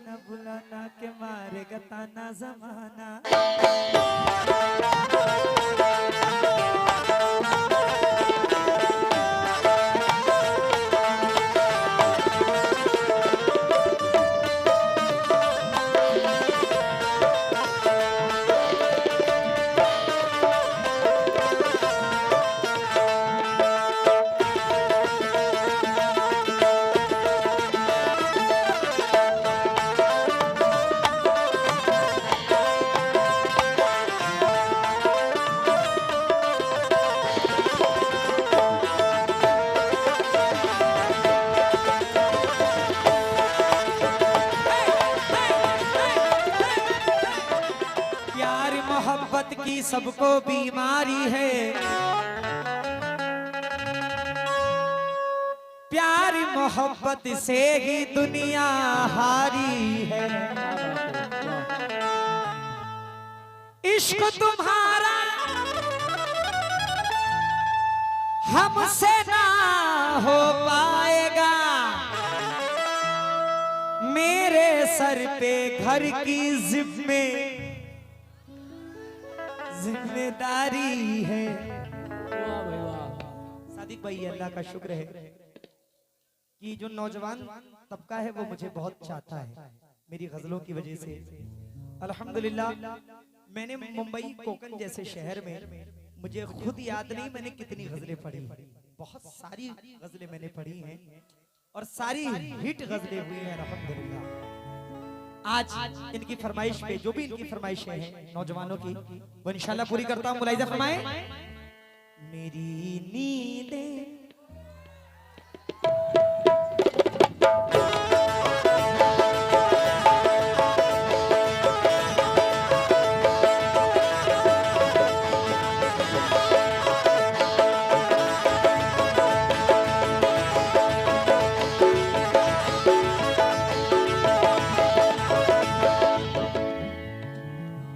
न बुलाना के मारेगा ताना जमाना। मोहब्बत की सबको बीमारी है, प्यार मोहब्बत से ही दुनिया हारी है। इश्क तुम्हारा हमसे ना हो पाएगा, मेरे सर पे घर की जिम्मेदारी है। सादिक भाई, अल्लाह का शुक्र है कि जो नौजवान तबका है वो मुझे बहुत चाहता है मेरी गजलों की वजह से। अल्हम्दुलिल्लाह, मैंने मुंबई कोकन जैसे शहर में, मुझे खुद याद नहीं मैंने कितनी गजलें पढ़ी, बहुत सारी गजलें मैंने पढ़ी हैं और सारी हिट गजलें हुई हैं अल्हम्दुलिल्लाह। आज इनकी फरमाइश पे, जो भी इनकी फरमाइशें हैं नौजवानों की, वो इंशाल्लाह पूरी करता हूं। मुलाहिजा फरमाएं। मेरी नींदें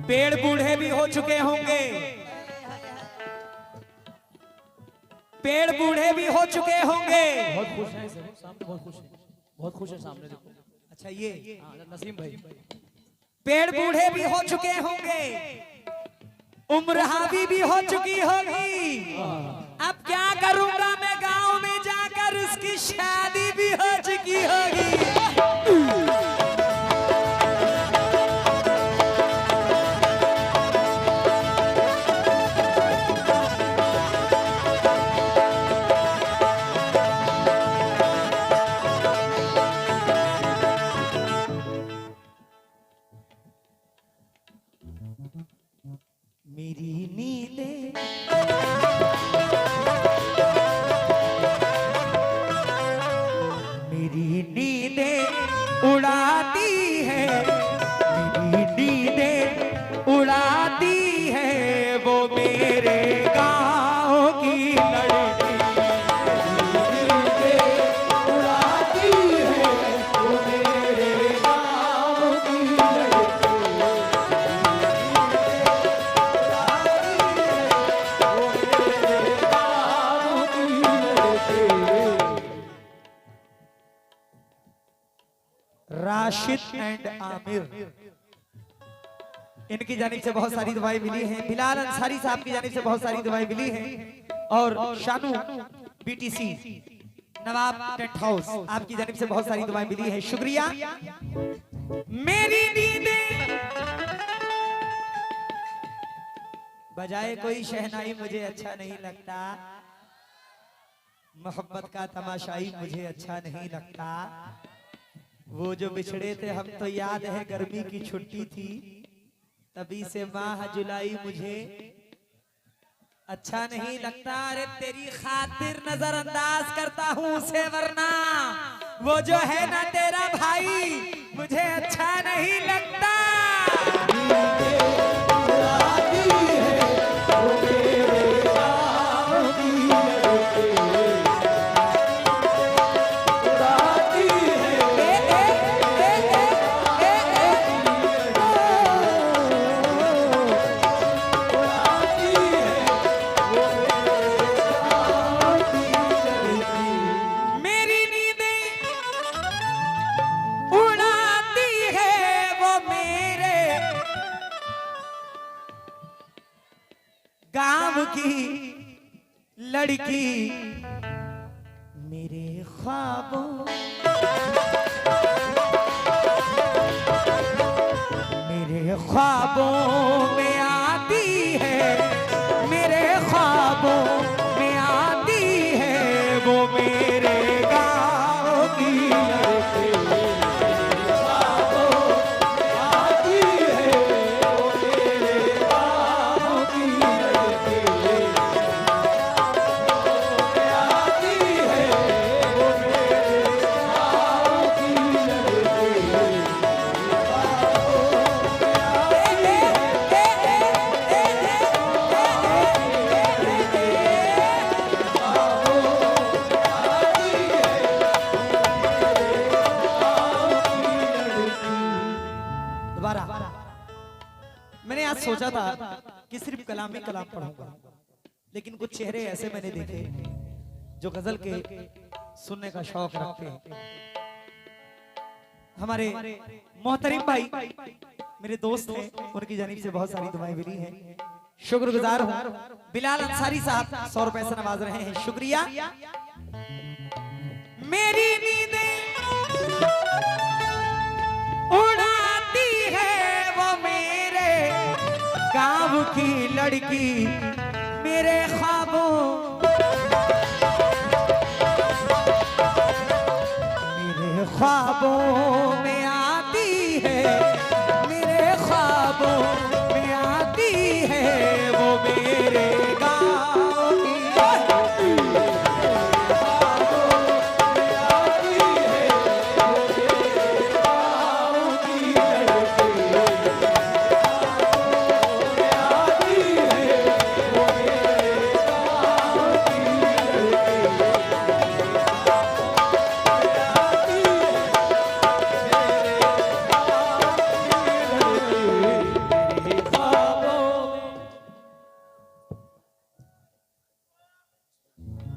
पेड़ बूढ़े भी हो चुके होंगे, पेड़ बूढ़े भी हो चुके होंगे। बहुत खुश हैं सामने, बहुत खुश हैं, बहुत खुश हैं सामने देखो। अच्छा, ये नसीम भाई, पेड़ बूढ़े भी हो चुके होंगे, उम्र हावी भी हो चुकी होगी। अब क्या करूंगा मैं, गांव में जाकर उसकी शादी भी हो चुकी होगी। मेरी नींदें मेरी नींदें उड़ाती है, मेरी नींदें उड़ाती है वो मेरे गाँव की लड़की। उड़ाती है वो मेरे गाँव की लड़की। राशिद एंड आमिर, इनकी जानिब से बहुत सारी दुआएं मिली हैं। बिलाल अंसारी साहब की जानिब से बहुत सारी दुआएं मिली हैं और शानू बीटीसी नवाब टेंट हाउस आपकी जानिब से बहुत सारी दुआएं मिली हैं, शुक्रिया। मेरी नींदें बजाए कोई शहनाई मुझे अच्छा नहीं लगता, मोहब्बत का तमाशाई मुझे अच्छा नहीं लगता। वो जो बिछड़े थे हम तो याद है गर्मी की छुट्टी थी, तभी से माह जुलाई मुझे अच्छा नहीं लगता। अरे तेरी खातिर नजरअंदाज करता हूँ उसे, वरना वो जो है ना तेरा भाई मुझे अच्छा नहीं लगता। उड़ाती है गांव की लड़की मेरे ख्वाबों में आती है, मेरे ख्वाबों में आती है, वो मेरे गाँव की लड़की ख्वाबों में आती है, वो मेरे गाँव की लड़की में आती है, वो मेरे गाँव की लड़की। मैंने आज सोचा था कि सिर्फ कलाम ही कलाम पढ़ूंगा, लेकिन कुछ चेहरे ऐसे मैंने देखे जो गजल के सुनने का शौक रखते हैं। हमारे मोहतरम भाई मेरे दोस्त हैं, उनकी जानिब से बहुत सारी दुआएं मिली हैं, शुक्रगुजार हूं। बिलाल अंसारी साहब 100 रुपए से नवाज रहे हैं, शुक्रिया। मेरी नींदें उड़ाती है वो मेरे गाँव की लड़की, मेरे ख्वाबों में आती है, मेरे ख्वाबों में आती है, वो मेरे गाँव की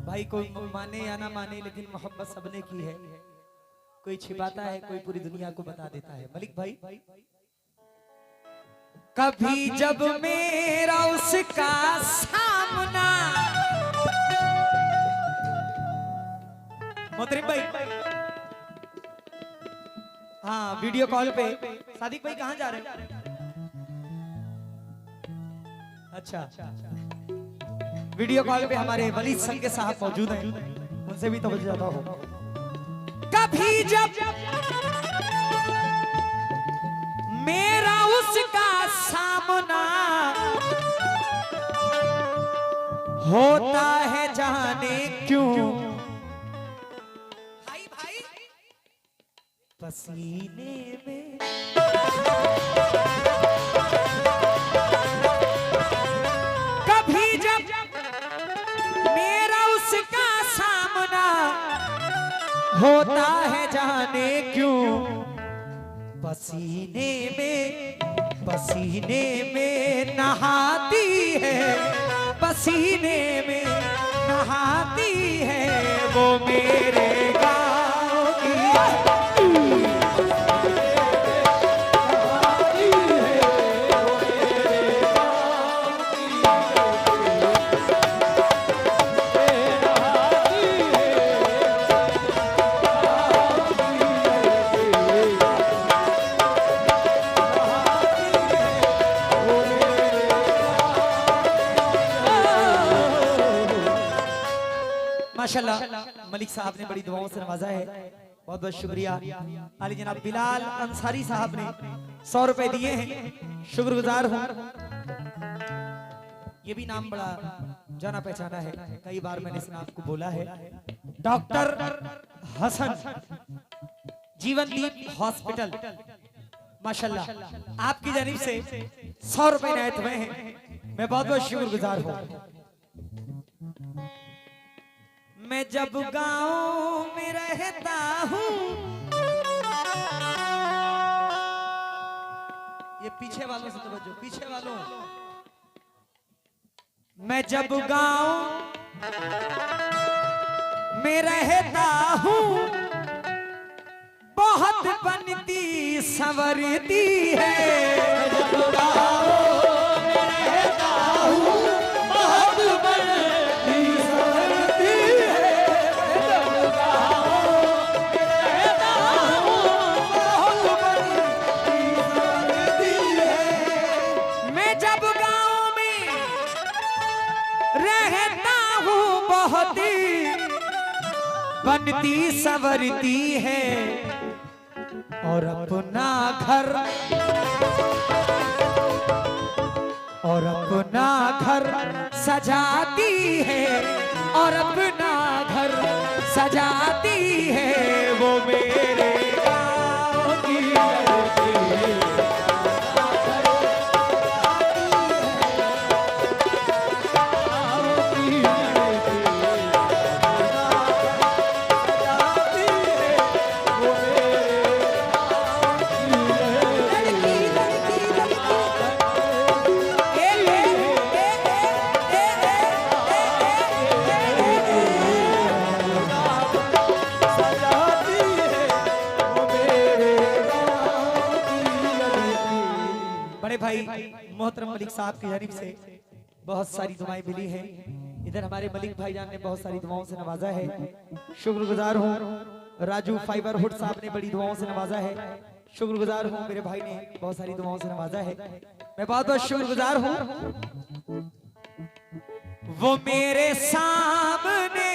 भाई कोई माने या ना माने, लेकिन मोहब्बत सबने की है। कोई छिपाता है, कोई पूरी दुनिया को बता देता है। मलिक भाई, कभी जब मेरा उसका सामना, मोहतरम भाई, हाँ वीडियो कॉल पे सादिक भाई कहाँ जा रहे हैं? अच्छा, वीडियो कॉल पे हमारे वली संग साहब मौजूद हैं, उनसे भी तवज्जो ज्यादा हो। कभी जब मेरा उसका सामना होता है, जाने क्यों भाई भाई पसीने में होता है, जाने क्यों पसीने में नहाती है, पसीने में नहाती है, वो मेरे गाँव की माशाल्लाह। मलिक साहब ने बड़ी दुआओं से नवाजा है, बहुत बहुत शुक्रिया। आली जनाब बिलाल अंसारी साहब ने 100 रुपए दिए हैं, शुक्रगुजार हूँ। ये भी नाम बड़ा जाना पहचाना है, कई बार मैंने इस नाम को बोला है। डॉक्टर हसन जीवनदीप हॉस्पिटल, माशाल्लाह आपकी जानिब से 100 रुपए इनायत हुए हैं, मैं बहुत बहुत शुक्रगुजार हूँ। मैं जब गाँव में रहता हूँ, ये पीछे वालों से तवज्जो, पीछे वालों, मैं जब गाँव में रहता हूँ, बहुत बनती संवरती है। जब गाँव में रहता हूँ, बनती संवरती है और अपना घर सजाती है और अपना घर सजाती है वो मेरे गाँव की लड़की। बड़े भाई मोहतरम मलिक साहब की जानिब से बहुत सारी दुआएं मिली हैं। इधर हमारे मलिक भाईजान ने बहुत सारी दुआओं से नवाजा है, शुक्रगुजार हूँ। राजू फाइबर हुड साहब ने बड़ी दुआओं से नवाजा है, शुक्रगुजार हूँ। मेरे भाई ने बहुत सारी दुआओं से नवाजा है, मैं बहुत बहुत शुक्रगुजार हूँ। वो मेरे सामने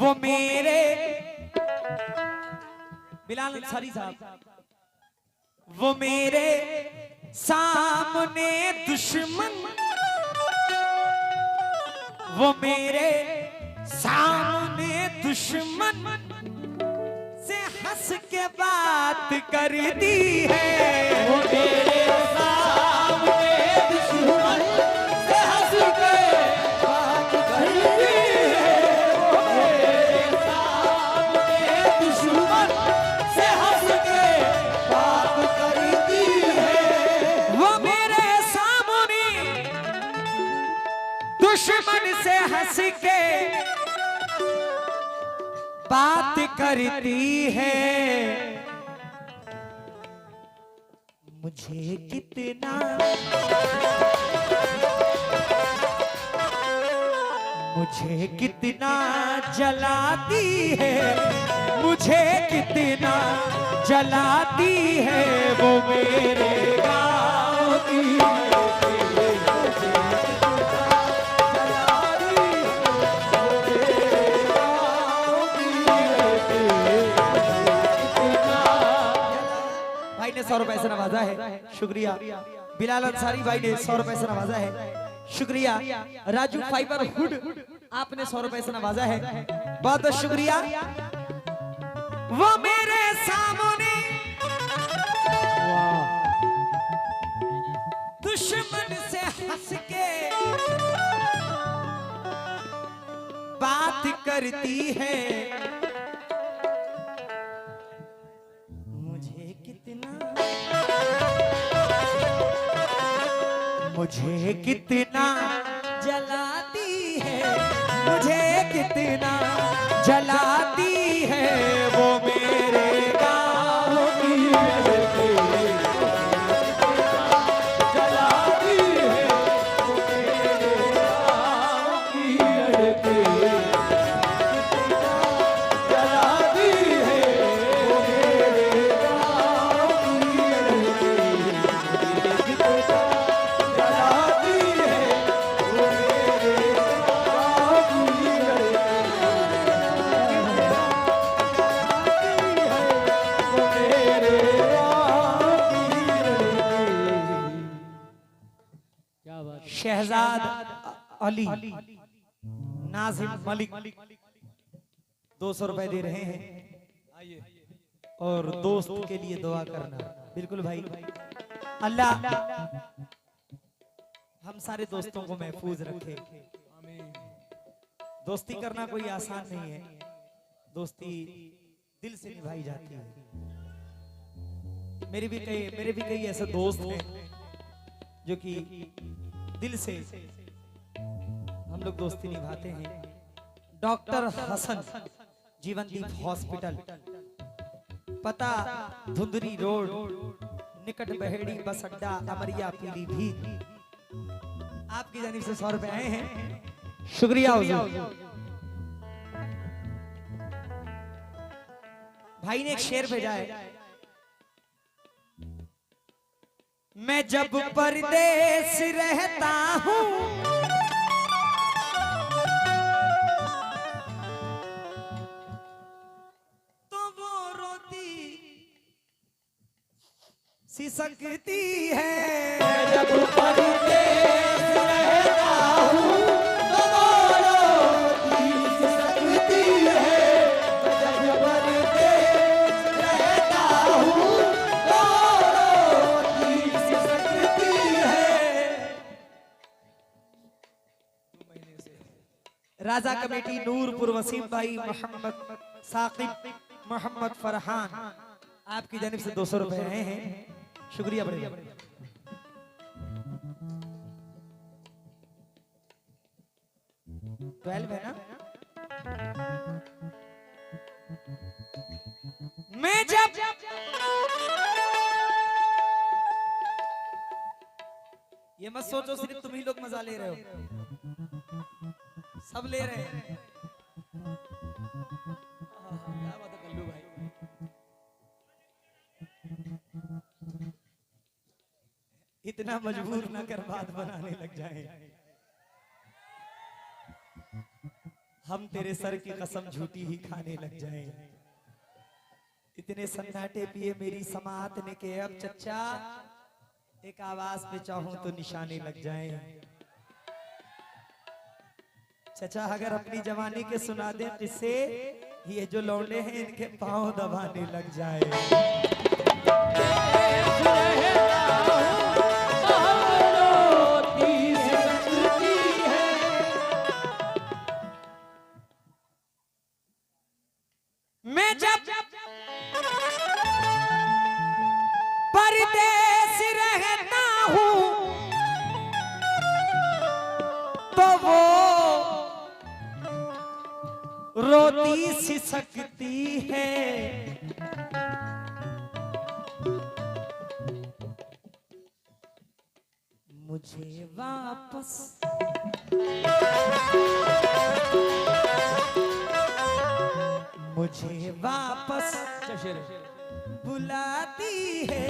वो मेरे बिलाल अंसारी साहब, वो मेरे सामने दुश्मन, वो मेरे सामने दुश्मन से हंस के बात करती है। वो मेरे सामने दुश्मन से हंस के बात करती है। वो मेरे सामने दुश्मन से हंस के बात करती है। वो मेरे सामने दुश्मन से हंस के बात करती है। मुझे कितना जलाती है, मुझे कितना जलाती है वो मेरे गाँव की। भाई ने 100 रुपए से नवाजा है, शुक्रिया। बिलाल अंसारी भाई ने 100 रुपए से नवाजा है, शुक्रिया। राजू फाइबर हुड आपने 100 रुपए से नवाजा है, बहुत बहुत शुक्रिया। वो मेरे सामने दुश्मन से हंस के बात करती है। मुझे कितना जलाती है, मुझे कितना जलाती है वो मेरे गाँव की लड़की। जलाती है वो मेरे गाँव की लड़की। जलाती है वो मेरे गाँव की लड़की। शहजाद अली नाजिम मलिक 200 रुपए दे रहे हैं और दोस्त के लिए दुआ करना। बिल्कुल भाई, अल्लाह हम सारे दोस्तों को महफूज रखे। दोस्ती करना कोई आसान नहीं है, दोस्ती दिल से निभाई जाती है। मेरे भी कई ऐसे दोस्त हैं जो कि दिल से हम लोग दोस्ती निभाते हैं। डॉक्टर हसन जीवनदीप हॉस्पिटल, पता धुंधरी रोड, निकट बहेड़ी बस अड्डा, अमरिया पीलीभीत। आपकी जानिब से 100 रुपए आए हैं, शुक्रिया हुजूर। भाई ने एक शेर भेजा है, मैं जब परदेश रहता हूँ तो वो रोती सी सकती है। जब परदेश रहता हूँ तो वो रोती सी सकती है। जब परदेश रहता हूँ तो रोती सी सकती है। राजा कमेटी नूरपुर वसीम भाई मोहम्मद साकिब मोहम्मद फरहान आपकी जानिब से 200 रुपए आए हैं, शुक्रिया बड़े। 12 है ना। मैं जब ये मत सोचो सिर्फ तुम ही लोग मजा ले रहे हो, सब ले रहे हैं। क्या बात है कल्लू भाई। इतना मजबूर ना कर बात बनाने लग जाए। हम तेरे सर की कसम झूठी ही खाने लग जाए। इतने सन्नाटे पिए मेरी समात ने के अब चच्चा एक आवाज पे चाहूं तो निशाने लग जाए। चचा अगर अपनी जवानी के सुना दे किससे ये जो लौंडे हैं इनके पांव दबाने लग जाए। मैं जब परदेश रहता हूँ तो वो रोती सी सकती है। मुझे वापस बुलाती है,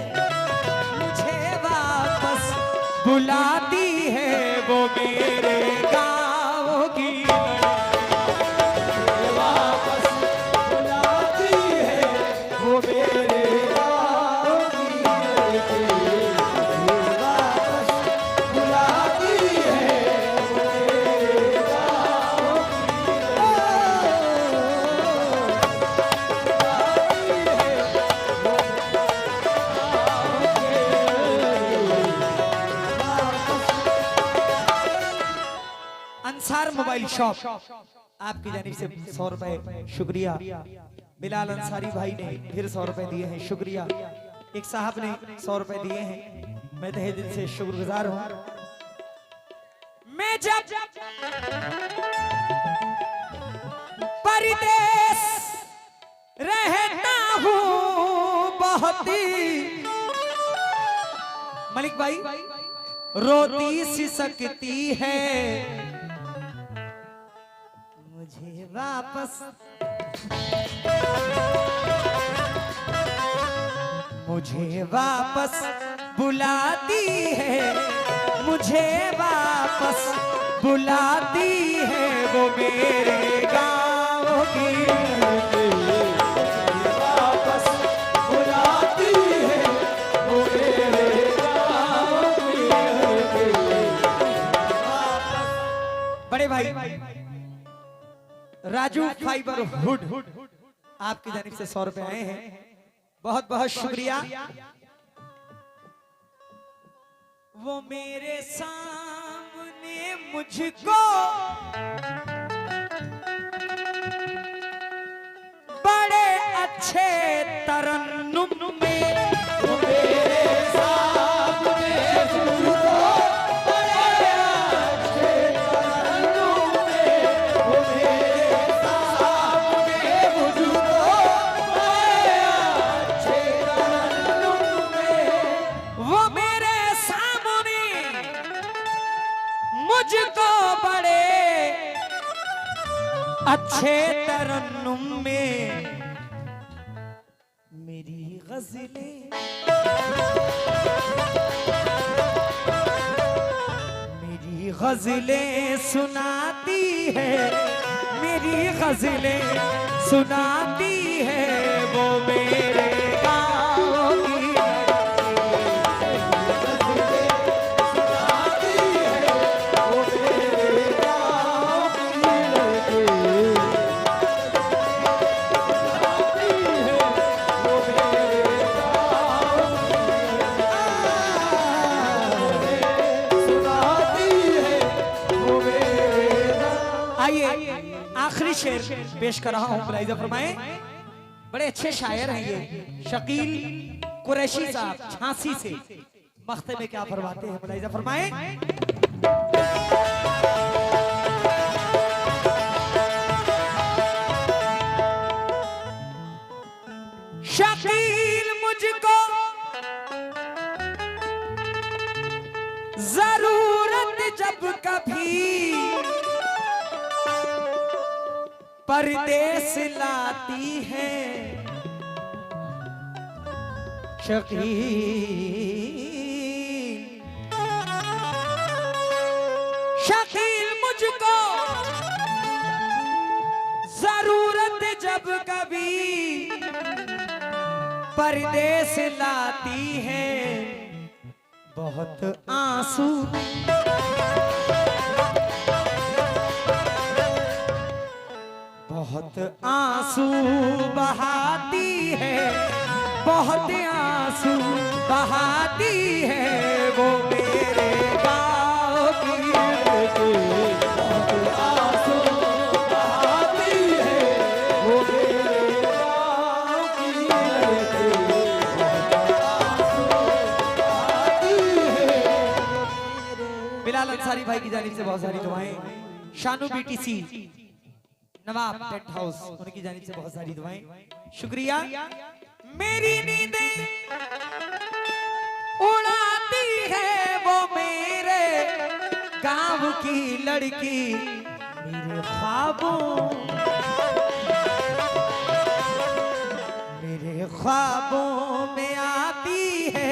मुझे वापस बुलाती है वो मेरे गाँव की वापस बुलाती है वो मेरे गाँव की वापस बुलाती है वो मेरे गाँव अंसार मोबाइल शॉप आपकी जानिब से 100 रुपए, शुक्रिया। बिलाल अंसारी भाई ने फिर 100 रुपए दिए हैं, शुक्रिया। एक साहब ने 100 रुपए दिए हैं, मैं तहे दिल से शुक्रगुजार हूं। मैं जब परदेश रहता हूं बहुत ही मलिक भाई रोती सी सकती है। मुझे वापस बुलाती है, मुझे वापस बुलाती है वो मेरे गाँव की वापस बुलाती है वो मेरे गाँव की बड़े भाई राजू फाइबर हुड आपकी जानिब से 100 रुपए आए हैं, बहुत बहुत शुक्रिया। वो मेरे सामने मुझको बड़े अच्छे तरन्नुम में वो मेरे सामने मुझको बड़े अच्छे तरन्नुम में वो मेरे सामने मुझको बड़े अच्छे तरन्नुम में वो मेरे सामने मुझको बड़े अच्छे तरन्नुम में मेरी गज़लें गजलें सुनाती है, मेरी गजलें सुनाती है वो मेरे गाँव की आखिरी शेर पेश कर रहा हूं, मुलाहिजा फरमाएं। बड़े अच्छे शायर हैं ये शकील कुरैशी साहब झांसी से। मख्ते में क्या फरमाते हैं, मुलाहिजा फरमाएं। शकील मुझको जरूरत जब कभी परदेस लाती है, शकील शकील मुझको जरूरत जब कभी परदेस लाती है, बहुत आंसू बहुत आंसू बहाती है, बहुत आंसू बहाती है वो मेरे गाँव की लड़की, बहुत आंसू बहाती है वो मेरे गाँव की लड़की, बहुत आंसू बहाती है। बिलाल अंसारी भाई की जानिब से बहुत सारी दुआएं। शानू बीटीसी नवाब टेंट हाउस उनकी जानिब से बहुत सारी दुआएं, शुक्रिया। मेरी नींदें उड़ाती है वो मेरे गांव की लड़की, मेरे ख्वाबों में आती है